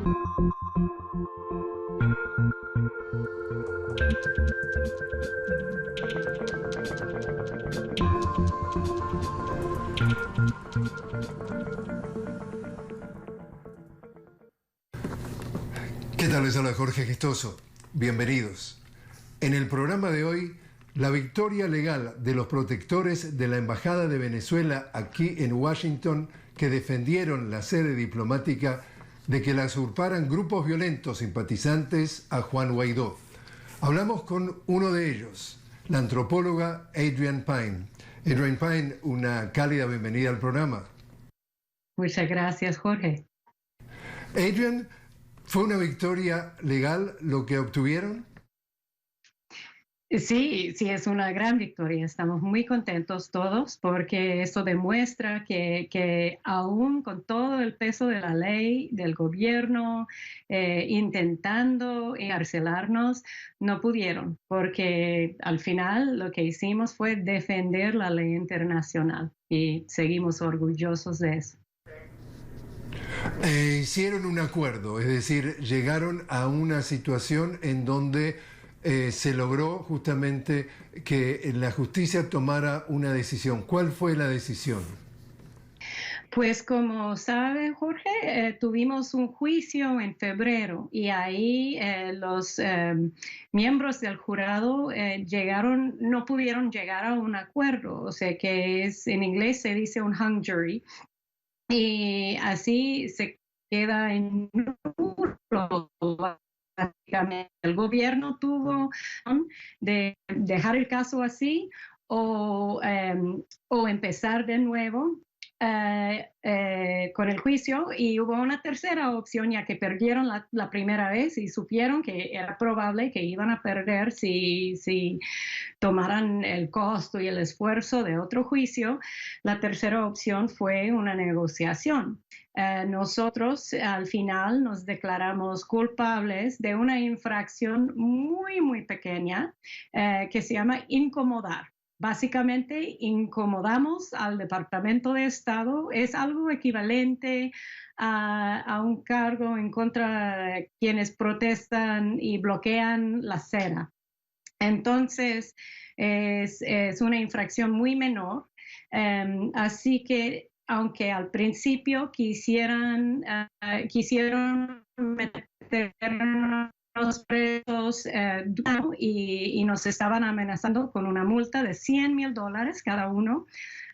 ¿Qué tal? Les habla Jorge Gestoso. Bienvenidos. En el programa de hoy, la victoria legal de los protectores de la Embajada de Venezuela aquí en Washington, que defendieron la sede diplomática de que la usurparan grupos violentos simpatizantes a Juan Guaidó. Hablamos con uno de ellos, la antropóloga Adrienne Pine. Adrienne Pine, una cálida bienvenida al programa. Muchas gracias, Jorge. Adrienne, ¿fue una victoria legal lo que obtuvieron? Sí, es una gran victoria. Estamos muy contentos todos porque eso demuestra que aún con todo el peso de la ley, del gobierno, intentando encarcelarnos, no pudieron, porque al final lo que hicimos fue defender la ley internacional y seguimos orgullosos de eso. Hicieron un acuerdo, es decir, llegaron a una situación en donde se logró justamente que la justicia tomara una decisión. ¿Cuál fue la decisión? Pues como sabe Jorge, tuvimos un juicio en febrero y ahí los miembros del jurado no pudieron llegar a un acuerdo, o sea que en inglés se dice un hung jury. Y así se queda en nulo. Básicamente, el gobierno tuvo de dejar el caso así o empezar de nuevo con el juicio, y hubo una tercera opción, ya que perdieron la primera vez y supieron que era probable que iban a perder si tomaran el costo y el esfuerzo de otro juicio. La tercera opción fue una negociación. Nosotros al final nos declaramos culpables de una infracción muy, muy pequeña que se llama incomodar. Básicamente incomodamos al Departamento de Estado. Es algo equivalente a un cargo en contra de quienes protestan y bloquean la acera. Entonces, es una infracción muy menor. Así que, aunque al principio quisieron meternos presos y nos estaban amenazando con una multa de $100,000 cada uno,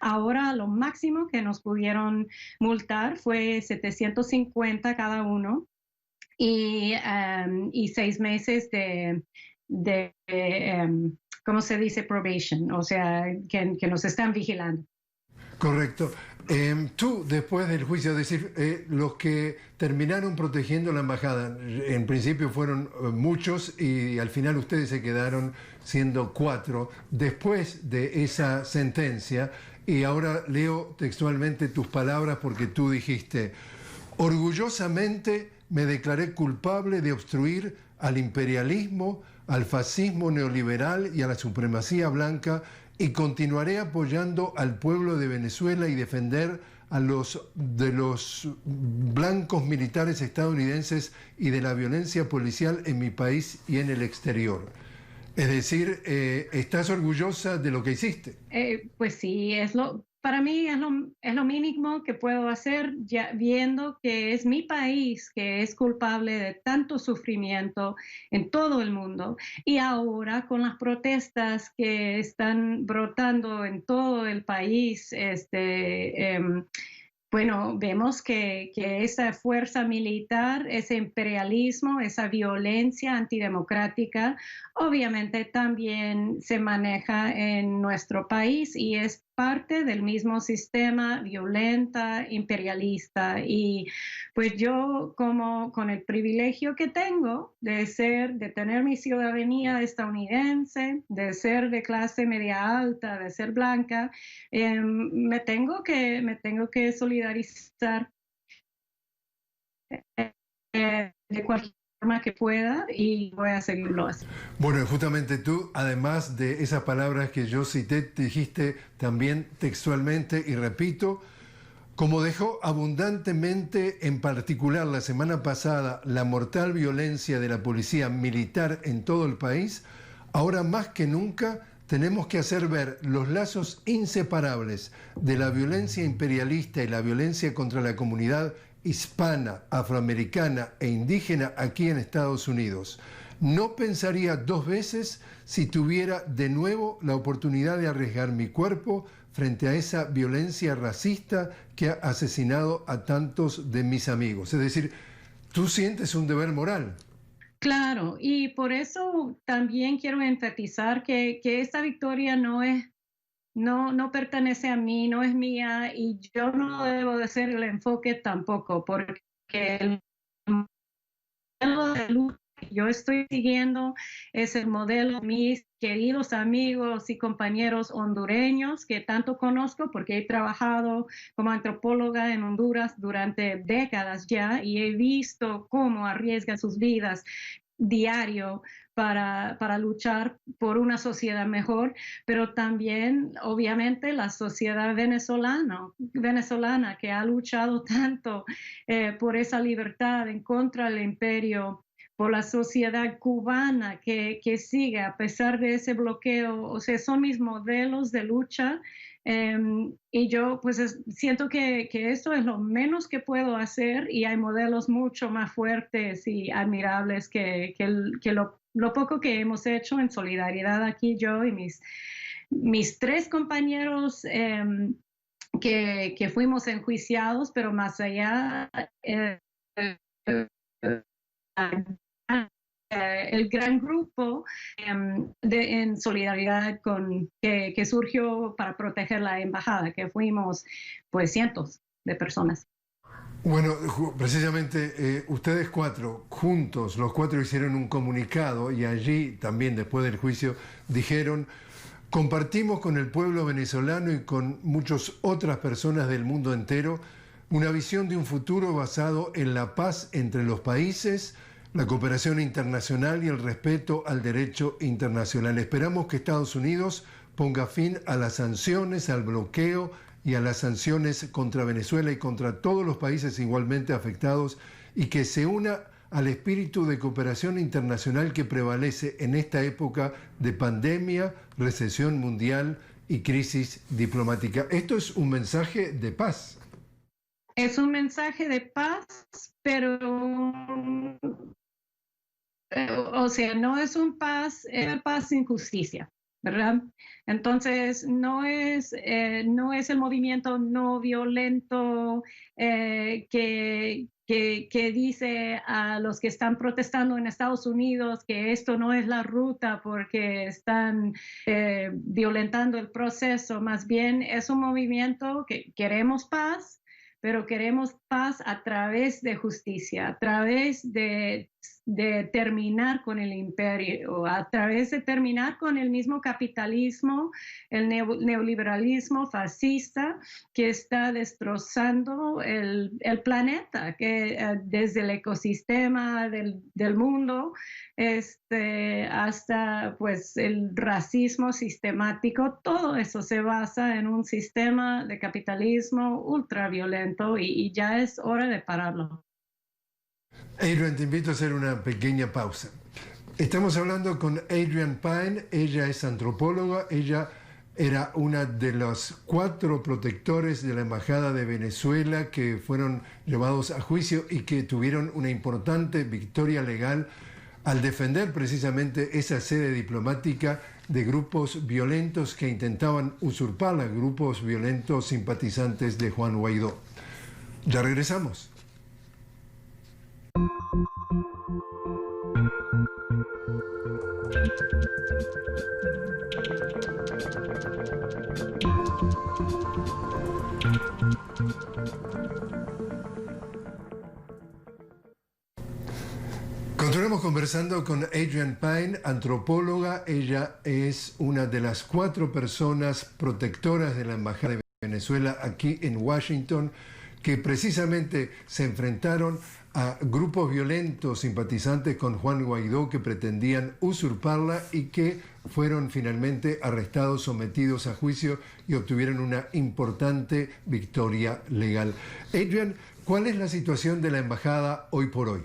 ahora lo máximo que nos pudieron multar fue $750 cada uno y 6 meses de ¿cómo se dice? Probation, o sea, que nos están vigilando. Correcto. Tú, después del juicio, es decir, los que terminaron protegiendo la embajada, en principio fueron muchos y al final ustedes se quedaron siendo 4 después de esa sentencia, y ahora leo textualmente tus palabras porque tú dijiste: orgullosamente me declaré culpable de obstruir al imperialismo, al fascismo neoliberal y a la supremacía blanca, y continuaré apoyando al pueblo de Venezuela y defender a los blancos militares estadounidenses y de la violencia policial en mi país y en el exterior. Es decir, ¿estás orgullosa de lo que hiciste? Pues sí, para mí es lo mínimo que puedo hacer, ya viendo que es mi país que es culpable de tanto sufrimiento en todo el mundo, y ahora con las protestas que están brotando en todo el país, bueno, vemos que esa fuerza militar, ese imperialismo, esa violencia antidemocrática, obviamente también se maneja en nuestro país y es parte del mismo sistema violenta, imperialista. Y pues yo, como con el privilegio que tengo de tener mi ciudadanía estadounidense, de ser de clase media alta, de ser blanca, me tengo que solidarizar de cualquier forma que pueda, y voy a seguirlo así. Bueno, justamente tú, además de esas palabras que yo cité, te dijiste también textualmente, y repito, Como dejó abundantemente, en particular la semana pasada, la mortal violencia de la policía militar en todo el país, ahora más que nunca tenemos que hacer ver los lazos inseparables de la violencia imperialista y la violencia contra la comunidad hispana, afroamericana e indígena aquí en Estados Unidos. No pensaría dos veces si tuviera de nuevo la oportunidad de arriesgar mi cuerpo frente a esa violencia racista que ha asesinado a tantos de mis amigos. Es decir, tú sientes un deber moral. Claro, y por eso también quiero enfatizar que esta victoria no pertenece a mí, no es mía, y yo no debo de ser el enfoque tampoco, porque el modelo de lucha que yo estoy siguiendo es el modelo de mis queridos amigos y compañeros hondureños que tanto conozco porque he trabajado como antropóloga en Honduras durante décadas ya y he visto cómo arriesgan sus vidas diario para luchar por una sociedad mejor, pero también obviamente la sociedad venezolana que ha luchado tanto por esa libertad en contra del imperio, por la sociedad cubana que sigue a pesar de ese bloqueo. O sea, son mis modelos de lucha. Y yo pues siento que esto es lo menos que puedo hacer y hay modelos mucho más fuertes y admirables que lo poco que hemos hecho en solidaridad aquí yo y mis tres compañeros que fuimos enjuiciados, pero más allá el gran grupo en solidaridad que surgió para proteger la embajada, que fuimos pues cientos de personas. Bueno, precisamente ustedes cuatro, juntos, los cuatro hicieron un comunicado y allí también después del juicio dijeron: compartimos con el pueblo venezolano y con muchas otras personas del mundo entero una visión de un futuro basado en la paz entre los países, la cooperación internacional y el respeto al derecho internacional. Esperamos que Estados Unidos ponga fin a las sanciones, al bloqueo y a las sanciones contra Venezuela y contra todos los países igualmente afectados y que se una al espíritu de cooperación internacional que prevalece en esta época de pandemia, recesión mundial y crisis diplomática. Esto es un mensaje de paz. Es un mensaje de paz, pero o sea, no es paz sin justicia, ¿verdad? Entonces, no es el movimiento no violento que dice a los que están protestando en Estados Unidos que esto no es la ruta porque están violentando el proceso. Más bien es un movimiento que queremos paz, pero queremos paz a través de justicia, a través de terminar con el imperio, a través de terminar con el mismo capitalismo, el neoliberalismo fascista que está destrozando el planeta, que desde el ecosistema del mundo hasta pues el racismo sistemático, todo eso se basa en un sistema de capitalismo ultraviolento y ya es hora de pararlo. Adrian, te invito a hacer una pequeña pausa. Estamos hablando con Adrian Pine, ella es antropóloga, ella era una de los 4 protectores de la Embajada de Venezuela que fueron llevados a juicio y que tuvieron una importante victoria legal al defender precisamente esa sede diplomática de grupos violentos que intentaban usurparla, grupos violentos simpatizantes de Juan Guaidó. Ya regresamos. Continuamos conversando con Adrian Pine, antropóloga. Ella es una de las 4 personas protectoras de la Embajada de Venezuela aquí en Washington. que precisamente se enfrentaron a grupos violentos simpatizantes con Juan Guaidó que pretendían usurparla y que fueron finalmente arrestados, sometidos a juicio y obtuvieron una importante victoria legal. Adrian, ¿cuál es la situación de la embajada hoy por hoy?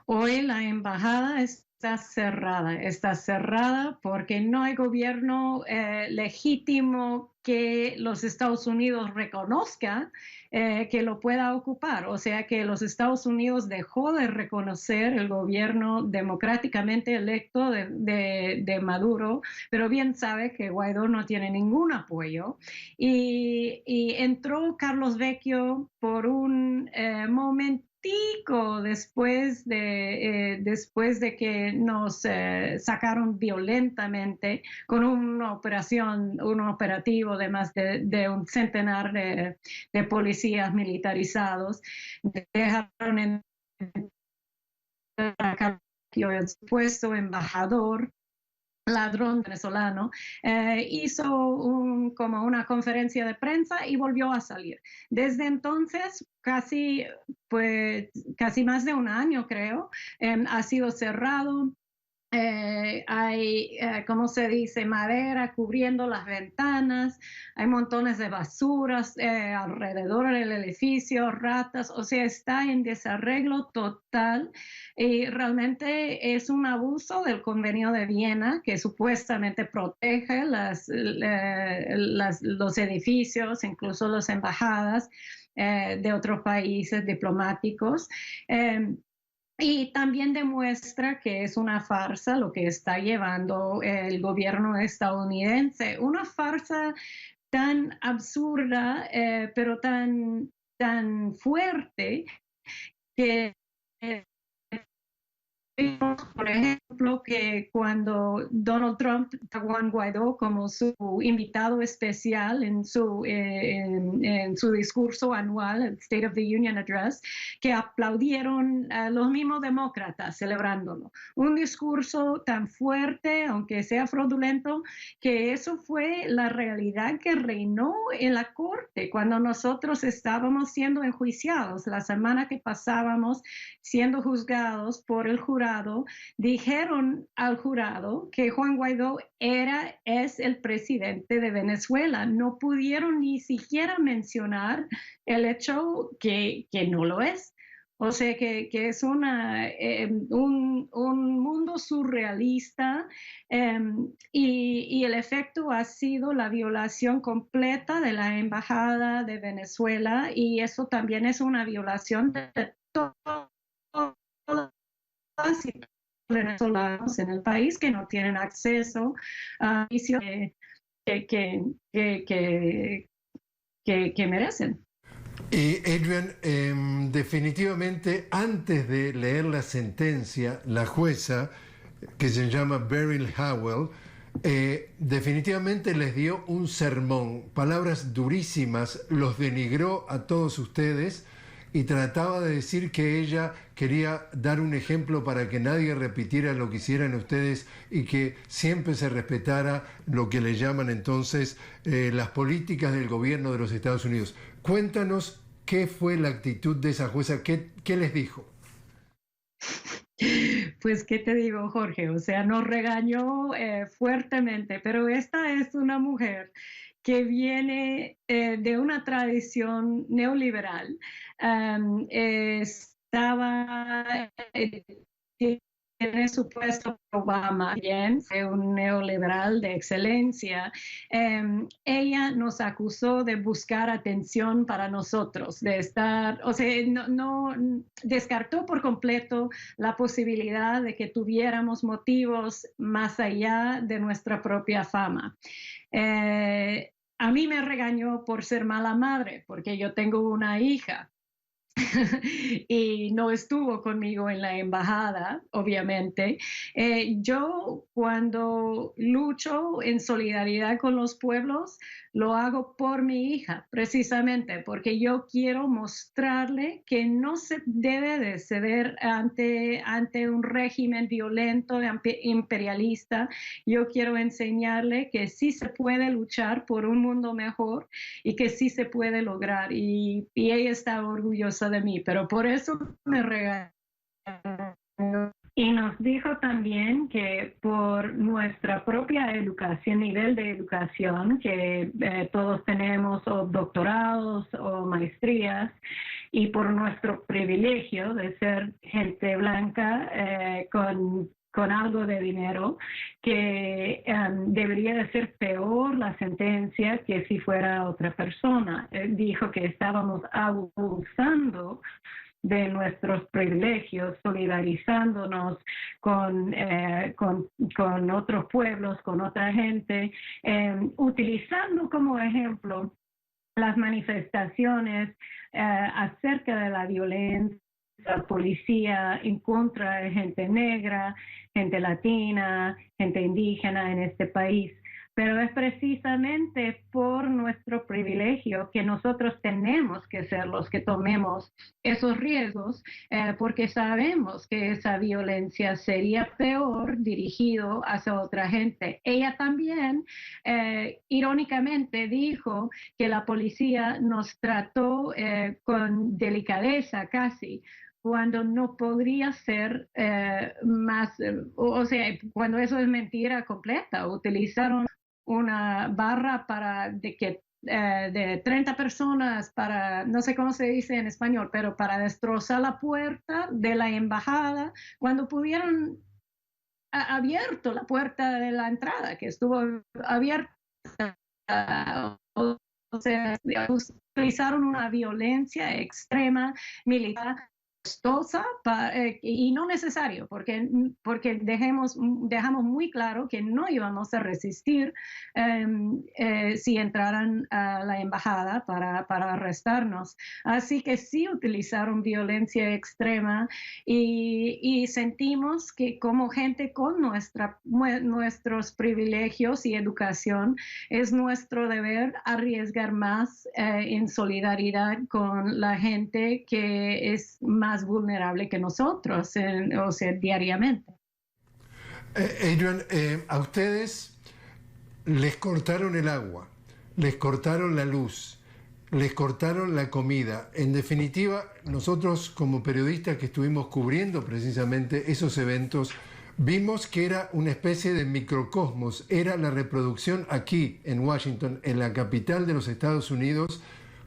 Hoy la embajada está cerrada porque no hay gobierno legítimo que los Estados Unidos reconozca que lo pueda ocupar. O sea que los Estados Unidos dejó de reconocer el gobierno democráticamente electo de Maduro, pero bien sabe que Guaidó no tiene ningún apoyo. Y entró Carlos Vecchio por un momento después de que nos sacaron violentamente con una operación, un operativo de más de un centenar de policías militarizados, dejaron en el supuesto embajador ladrón venezolano, hizo como una conferencia de prensa y volvió a salir. Desde entonces, casi más de un año creo, ha sido cerrado. Hay, ¿cómo se dice?, madera cubriendo las ventanas, hay montones de basuras alrededor del edificio, ratas, o sea, está en desarreglo total y realmente es un abuso del Convenio de Viena que supuestamente protege los edificios, incluso las embajadas de otros países diplomáticos. Y también demuestra que es una farsa lo que está llevando el gobierno estadounidense, una farsa tan absurda, pero tan fuerte que por ejemplo, que cuando Donald Trump a Juan Guaidó como su invitado especial en su discurso anual, el State of the Union Address, que aplaudieron a los mismos demócratas celebrándolo. Un discurso tan fuerte, aunque sea fraudulento, que eso fue la realidad que reinó en la corte cuando nosotros estábamos siendo enjuiciados. La semana que pasábamos siendo juzgados por el jurado, dijeron al jurado que Juan Guaidó es el presidente de Venezuela. No pudieron ni siquiera mencionar el hecho que no lo es. O sea que es un mundo surrealista y el efecto ha sido la violación completa de la embajada de Venezuela y eso también es una violación de todo venezolanos en el país que no tienen acceso a servicios que merecen. Adrian, definitivamente antes de leer la sentencia, la jueza, que se llama Beryl Howell, definitivamente les dio un sermón, palabras durísimas, los denigró a todos ustedes y trataba de decir que ella quería dar un ejemplo para que nadie repitiera lo que hicieran ustedes y que siempre se respetara lo que le llaman entonces las políticas del gobierno de los Estados Unidos. Cuéntanos qué fue la actitud de esa jueza, qué les dijo. Pues, ¿qué te digo, Jorge? O sea, nos regañó fuertemente, pero esta es una mujer que viene de una tradición neoliberal. Tiene su puesto Obama, bien, fue un neoliberal de excelencia. Ella nos acusó de buscar atención para nosotros, de estar, o sea, no descartó por completo la posibilidad de que tuviéramos motivos más allá de nuestra propia fama. A mí me regañó por ser mala madre, porque yo tengo una hija. y no estuvo conmigo en la embajada, obviamente. Yo cuando lucho en solidaridad con los pueblos, lo hago por mi hija, precisamente porque yo quiero mostrarle que no se debe de ceder ante un régimen violento, imperialista. Yo quiero enseñarle que sí se puede luchar por un mundo mejor y que sí se puede lograr. Y ella está orgullosa de mí, pero por eso me regaló. Y nos dijo también que por nuestra propia educación, nivel de educación, que todos tenemos o doctorados o maestrías, y por nuestro privilegio de ser gente blanca con algo de dinero, que debería de ser peor la sentencia que si fuera otra persona. Dijo que estábamos abusando de nuestros privilegios, solidarizándonos con otros pueblos, con otra gente, utilizando como ejemplo las manifestaciones acerca de la violencia, policía en contra de gente negra, gente latina, gente indígena en este país. Pero es precisamente por nuestro privilegio que nosotros tenemos que ser los que tomemos esos riesgos, porque sabemos que esa violencia sería peor dirigido hacia otra gente. Ella también, irónicamente, dijo que la policía nos trató con delicadeza casi, cuando no podría ser más, o sea, cuando eso es mentira completa. Utilizaron una barra de 30 personas para, no sé cómo se dice en español, pero para destrozar la puerta de la embajada, cuando pudieron abierto la puerta de la entrada, que estuvo abierta. O sea, utilizaron una violencia extrema militar costosa y no necesario, porque dejamos muy claro que no íbamos a resistir si entraran a la embajada para arrestarnos. Así que sí utilizaron violencia extrema y sentimos que como gente con nuestros privilegios y educación, es nuestro deber arriesgar más en solidaridad con la gente que es más vulnerable que nosotros, o sea, diariamente. Adrian, a ustedes les cortaron el agua, les cortaron la luz, les cortaron la comida. En definitiva, nosotros como periodistas que estuvimos cubriendo precisamente esos eventos, vimos que era una especie de microcosmos, era la reproducción aquí en Washington, en la capital de los Estados Unidos,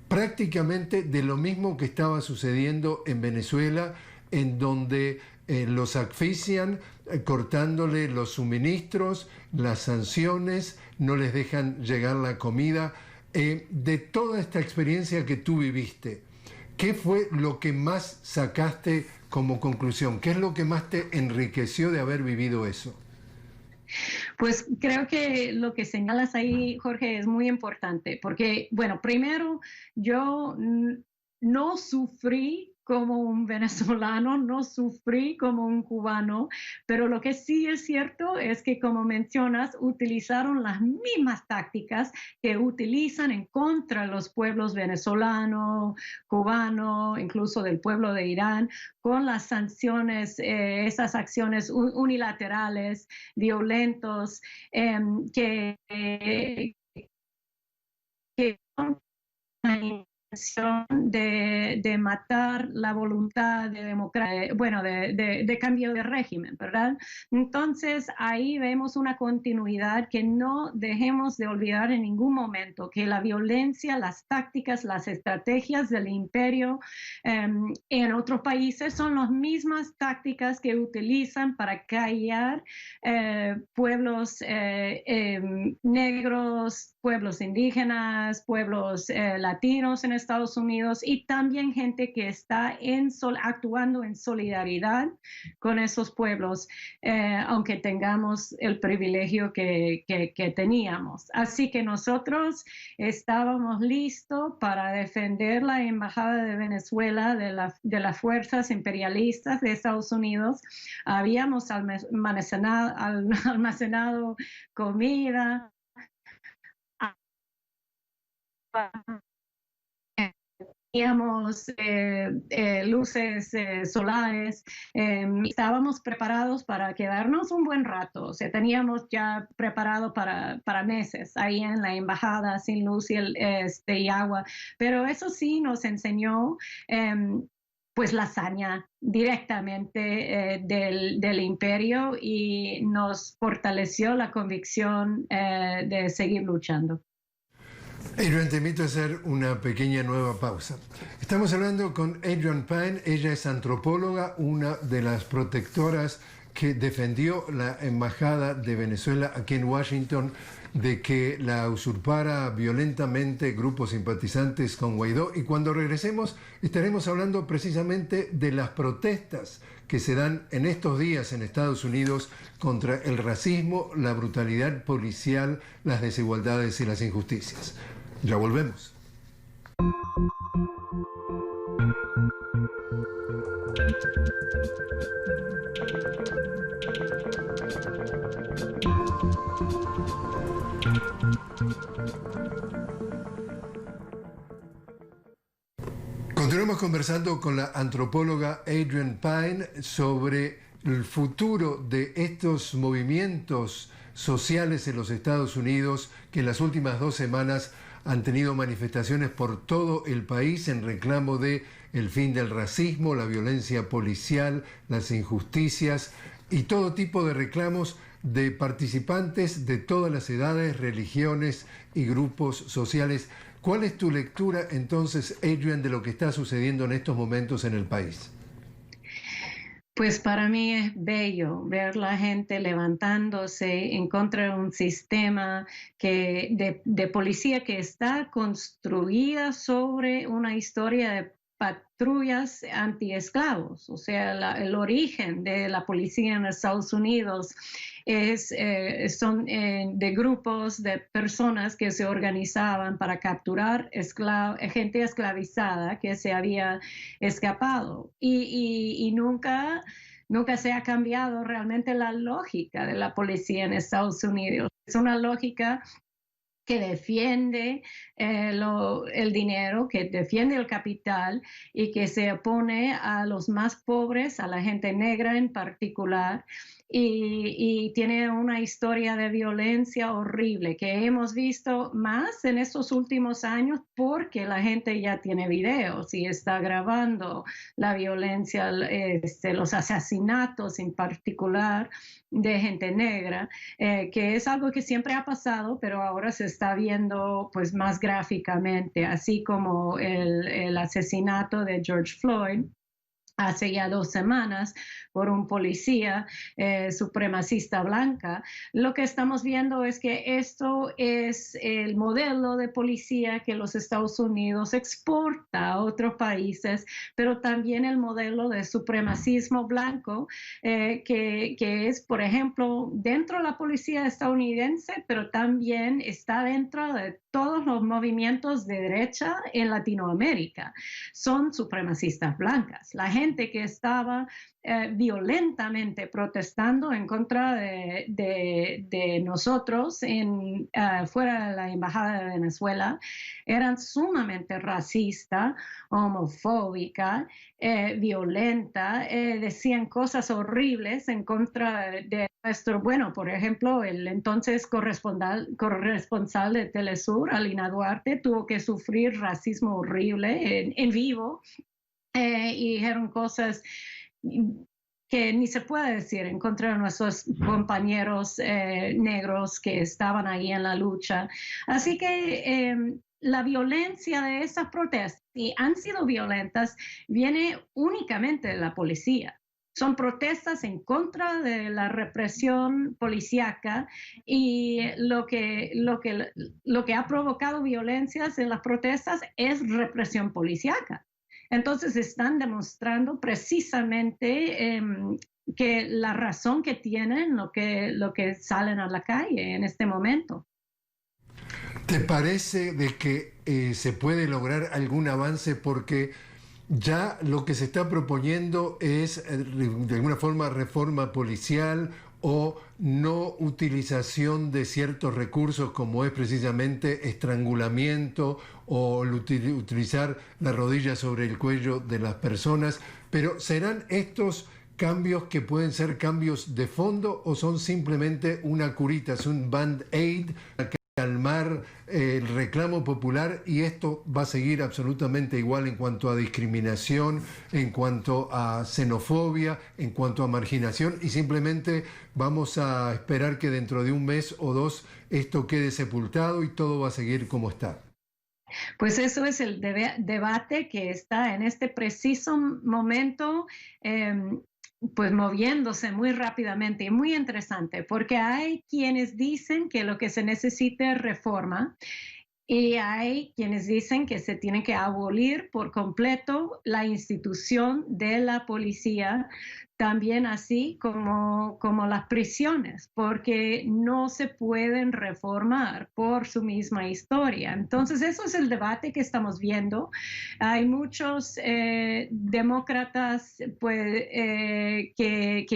prácticamente de lo mismo que estaba sucediendo en Venezuela, en donde los asfixian, cortándole los suministros, las sanciones, no les dejan llegar la comida. De toda esta experiencia que tú viviste, ¿qué fue lo que más sacaste como conclusión? ¿Qué es lo que más te enriqueció de haber vivido eso? Pues creo que lo que señalas ahí, Jorge, es muy importante, porque, bueno, primero, yo no sufrí como un venezolano, no sufrí como un cubano, pero lo que sí es cierto es que, como mencionas, utilizaron las mismas tácticas que utilizan en contra de los pueblos venezolano, cubano, incluso del pueblo de Irán, con las sanciones, esas acciones unilaterales, violentos, que son una intención de matar la voluntad de democracia, bueno, de cambio de régimen, ¿verdad? Entonces ahí vemos una continuidad que no dejemos de olvidar en ningún momento, que la violencia, las tácticas, las estrategias del imperio en otros países son las mismas tácticas que utilizan para callar pueblos negros, pueblos indígenas, pueblos latinos en Estados Unidos y también gente que está actuando en solidaridad con esos pueblos, aunque tengamos el privilegio que teníamos. Así que nosotros estábamos listos para defender la Embajada de Venezuela de las fuerzas imperialistas de Estados Unidos. Habíamos almacenado comida, teníamos luces solares, estábamos preparados para quedarnos un buen rato, o sea, teníamos ya preparado para meses ahí en la embajada sin luz y agua, pero eso sí nos enseñó pues la hazaña directamente del imperio y nos fortaleció la convicción de seguir luchando. Adrienne, te invito a hacer una pequeña nueva pausa. Estamos hablando con Adrienne Pine, ella es antropóloga, una de las protectoras que defendió la Embajada de Venezuela aquí en Washington de que la usurpara violentamente grupos simpatizantes con Guaidó. Y cuando regresemos estaremos hablando precisamente de las protestas que se dan en estos días en Estados Unidos contra el racismo, la brutalidad policial, las desigualdades y las injusticias. Ya volvemos. Continuamos conversando con la antropóloga Adrienne Pine sobre el futuro de estos movimientos sociales en los Estados Unidos que en las últimas 2 semanas han tenido manifestaciones por todo el país en reclamo de el fin del racismo, la violencia policial, las injusticias y todo tipo de reclamos de participantes de todas las edades, religiones y grupos sociales. ¿Cuál es tu lectura entonces, Adrienne, de lo que está sucediendo en estos momentos en el país? Pues para mí es bello ver la gente levantándose en contra de un sistema de policía que está construida sobre una historia de patrullas antiesclavos. O sea, el origen de la policía en Estados Unidos son de grupos de personas que se organizaban para capturar gente esclavizada que se había escapado. Y nunca se ha cambiado realmente la lógica de la policía en Estados Unidos. Es una lógica que defiende el dinero, que defiende el capital y que se opone a los más pobres, a la gente negra en particular, y tiene una historia de violencia horrible que hemos visto más en estos últimos años porque la gente ya tiene videos y está grabando la violencia, los asesinatos en particular de gente negra, que es algo que siempre ha pasado, pero ahora se está viendo pues más gráficamente, así como el asesinato de George Floyd hace ya 2 semanas por un policía supremacista blanca. Lo que estamos viendo es que esto es el modelo de policía que los Estados Unidos exporta a otros países, pero también el modelo de supremacismo blanco que es, por ejemplo, dentro de la policía estadounidense, pero también está dentro de todos los movimientos de derecha en Latinoamérica. Son supremacistas blancas. La gente que estaba violentamente protestando en contra de nosotros fuera de la Embajada de Venezuela eran sumamente racista, homofóbica, violenta, decían cosas horribles en contra de nuestro, bueno, por ejemplo, el entonces corresponsal de Telesur, Alina Duarte, tuvo que sufrir racismo horrible en vivo y dijeron cosas que ni se puede decir en contra de nuestros compañeros negros que estaban ahí en la lucha. Así que la violencia de esas protestas, y han sido violentas, viene únicamente de la policía. son protestas en contra de la represión policíaca y lo que ha provocado violencias en las protestas es represión policíaca. Entonces están demostrando precisamente que la razón que tienen lo que salen a la calle en este momento. ¿Te parece de que se puede lograr algún avance? Porque ya lo que se está proponiendo es, de alguna forma, reforma policial o no utilización de ciertos recursos como es precisamente estrangulamiento o utilizar la rodilla sobre el cuello de las personas. Pero ¿serán estos cambios que pueden ser cambios de fondo o son simplemente una curita, es un band-aid para calmar el reclamo popular y esto va a seguir absolutamente igual en cuanto a discriminación, en cuanto a xenofobia, en cuanto a marginación y simplemente vamos a esperar que dentro de un mes o dos esto quede sepultado y todo va a seguir como está? Pues eso es el debate que está en este preciso momento, pues moviéndose muy rápidamente y muy interesante, porque hay quienes dicen que lo que se necesita es reforma y hay quienes dicen que se tiene que abolir por completo la institución de la policía, también así como las prisiones, porque no se pueden reformar por su misma historia. Entonces, eso es el debate que estamos viendo. Hay muchos demócratas pues, que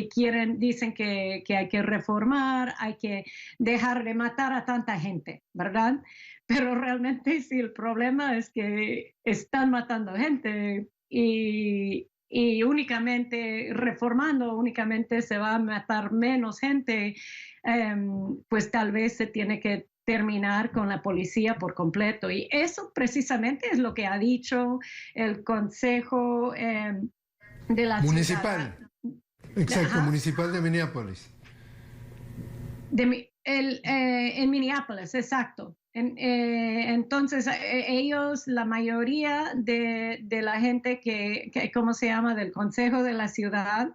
dicen que hay que reformar, hay que dejar de matar a tanta gente, ¿verdad? Pero realmente sí, el problema es que están matando gente y únicamente reformando, únicamente se va a matar menos gente, pues tal vez se tiene que terminar con la policía por completo. Y eso precisamente es lo que ha dicho el Consejo de la Municipal. Ciudad. Exacto, municipal de Minneapolis. En Minneapolis, exacto. Entonces, ellos, la mayoría de la gente ¿cómo se llama?, del Consejo de la Ciudad,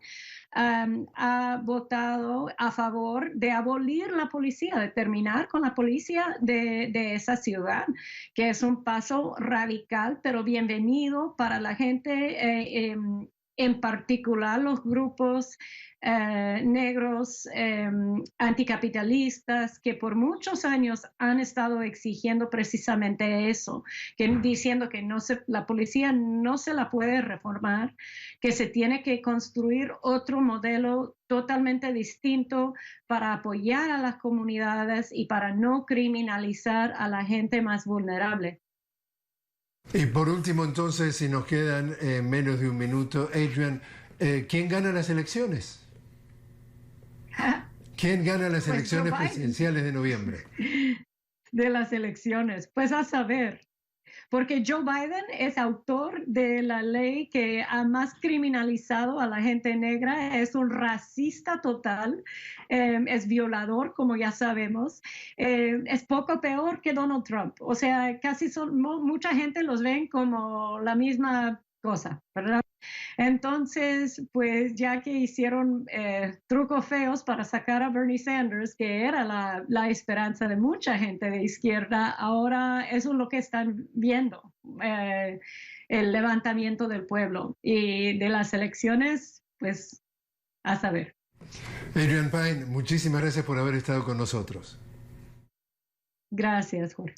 ha votado a favor de abolir la policía, de terminar con la policía de esa ciudad, que es un paso radical, pero bienvenido para la gente, en particular los grupos negros anticapitalistas que por muchos años han estado exigiendo precisamente eso, diciendo que la policía no se la puede reformar, que se tiene que construir otro modelo totalmente distinto para apoyar a las comunidades y para no criminalizar a la gente más vulnerable. Y por último, entonces, si nos quedan menos de un minuto, Adrienne, ¿quién gana las elecciones? ¿Quién gana las elecciones presidenciales de noviembre? De las elecciones, pues a saber, porque Joe Biden es autor de la ley que ha más criminalizado a la gente negra, es un racista total, es violador, como ya sabemos, es poco peor que Donald Trump, o sea, mucha gente los ven como la misma cosa, ¿verdad? Entonces, pues ya que hicieron trucos feos para sacar a Bernie Sanders, que era la esperanza de mucha gente de izquierda, ahora eso es lo que están viendo, el levantamiento del pueblo. Y de las elecciones, pues a saber. Adrienne Pine, muchísimas gracias por haber estado con nosotros. Gracias, Jorge.